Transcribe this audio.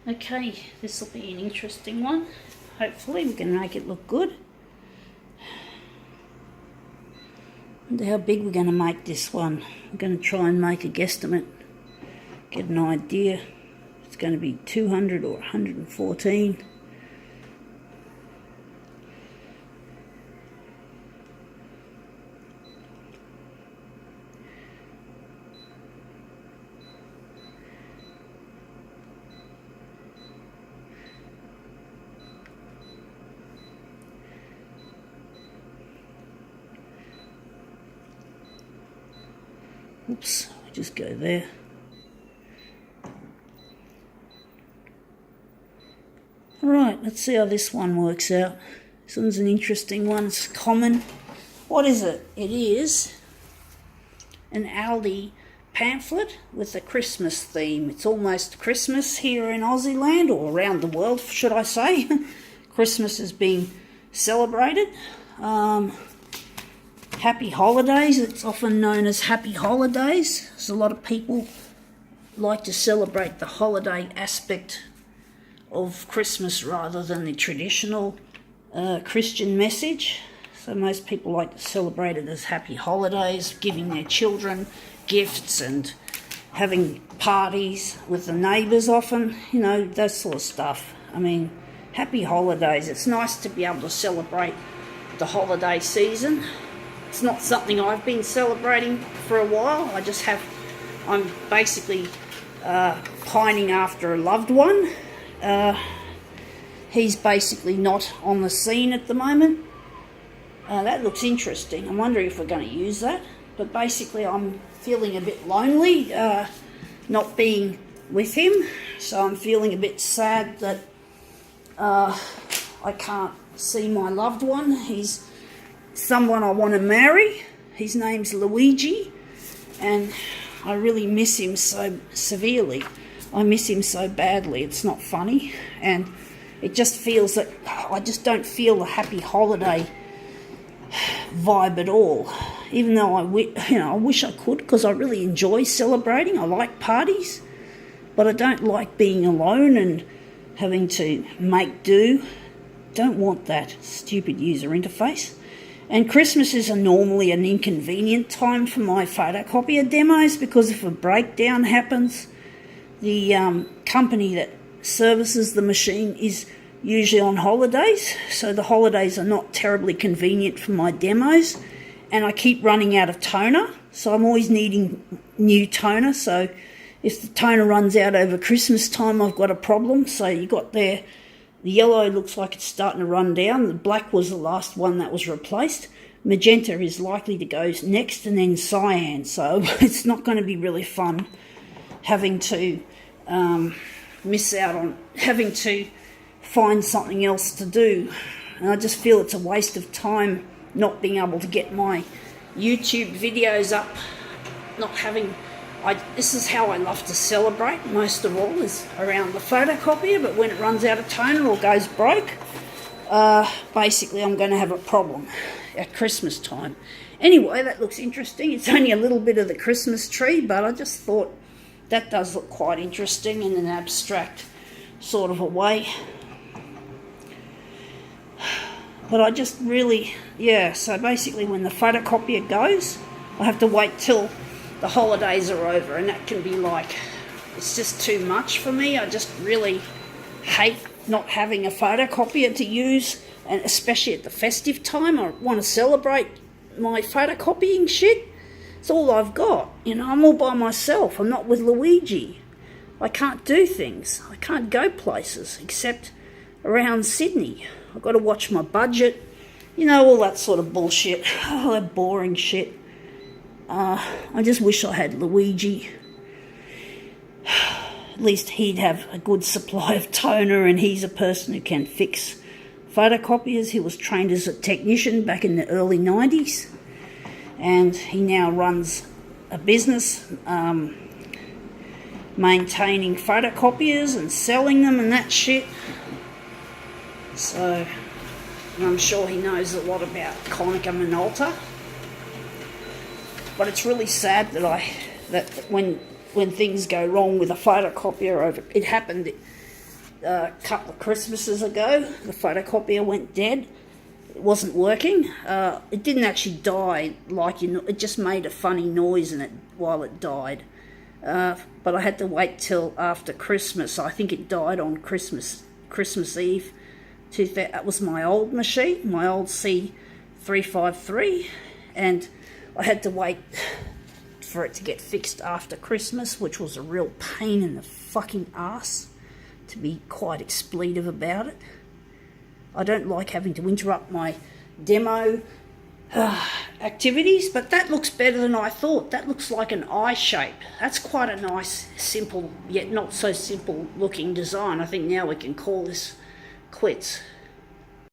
Okay, this will be an interesting one. Hopefully we can make it look good. Wonder how big we're going to make this one. I'm going to try and make a guesstimate, get an idea. It's going to be 200 or 114. Oops, I just go there. Alright, let's see how this one works out. This one's an interesting one, it's common. What is it? It is an Aldi pamphlet with a Christmas theme. It's almost Christmas here in Aussie land, or around the world, should I say. Christmas is being celebrated. Happy Holidays, it's often known as Happy Holidays. There's a lot of people like to celebrate the holiday aspect of Christmas rather than the traditional Christian message. So most people like to celebrate it as Happy Holidays, giving their children gifts and having parties with the neighbours often, you know, that sort of stuff. I mean, Happy Holidays, it's nice to be able to celebrate the holiday season. It's not something I've been celebrating for a while. I'm basically pining after a loved one. He's basically not on the scene at the moment. That looks interesting. I'm wondering if we're going to use that. But basically I'm feeling a bit lonely, not being with him. So I'm feeling a bit sad that I can't see my loved one. He's someone I want to marry. His name's Luigi, and I really miss him so severely. I miss him so badly, it's not funny, and it just feels that I just don't feel a happy holiday vibe at all, even though I wish I could, because I really enjoy celebrating. I like parties, but I don't like being alone and having to make do. Don't want that stupid user interface. And Christmases are normally an inconvenient time for my photocopier demos, because if a breakdown happens, the company that services the machine is usually on holidays, so the holidays are not terribly convenient for my demos, and I keep running out of toner, so I'm always needing new toner. So if the toner runs out over Christmas time, I've got a problem. So you got there, the yellow looks like it's starting to run down. The black was the last one that was replaced. Magenta is likely to go next, and then cyan. So it's not going to be really fun having to miss out on having to find something else to do. And I just feel it's a waste of time not being able to get my YouTube videos up, not having... this is how I love to celebrate most of all, is around the photocopier, but when it runs out of toner or goes broke, basically I'm going to have a problem at Christmas time. Anyway, that looks interesting. It's only a little bit of the Christmas tree, but I just thought that does look quite interesting in an abstract sort of a way. But I just really, so basically when the photocopier goes, I have to wait till the holidays are over, and that can be like, it's just too much for me. I just really hate not having a photocopier to use, and especially at the festive time. I want to celebrate my photocopying shit. It's all I've got, you know. I'm all by myself. I'm not with Luigi. I can't do things. I can't go places except around Sydney. I've got to watch my budget, you know, all that sort of bullshit, all that boring shit. I just wish I had Luigi. At least he'd have a good supply of toner, and he's a person who can fix photocopiers. He was trained as a technician back in the early 90s, and he now runs a business maintaining photocopiers and selling them and that shit. So, and I'm sure he knows a lot about Konica Minolta. But it's really sad that when things go wrong with a photocopier, it happened a couple of Christmases ago. The photocopier went dead. It wasn't working. It didn't actually die like it just made a funny noise while it died. But I had to wait till after Christmas. I think it died on Christmas Eve. That was my old machine, my old C353, and I had to wait for it to get fixed after Christmas, which was a real pain in the fucking ass, to be quite expletive about it. I don't like having to interrupt my demo activities, but that looks better than I thought. That looks like an eye shape. That's quite a nice, simple, yet not so simple looking design. I think now we can call this quits.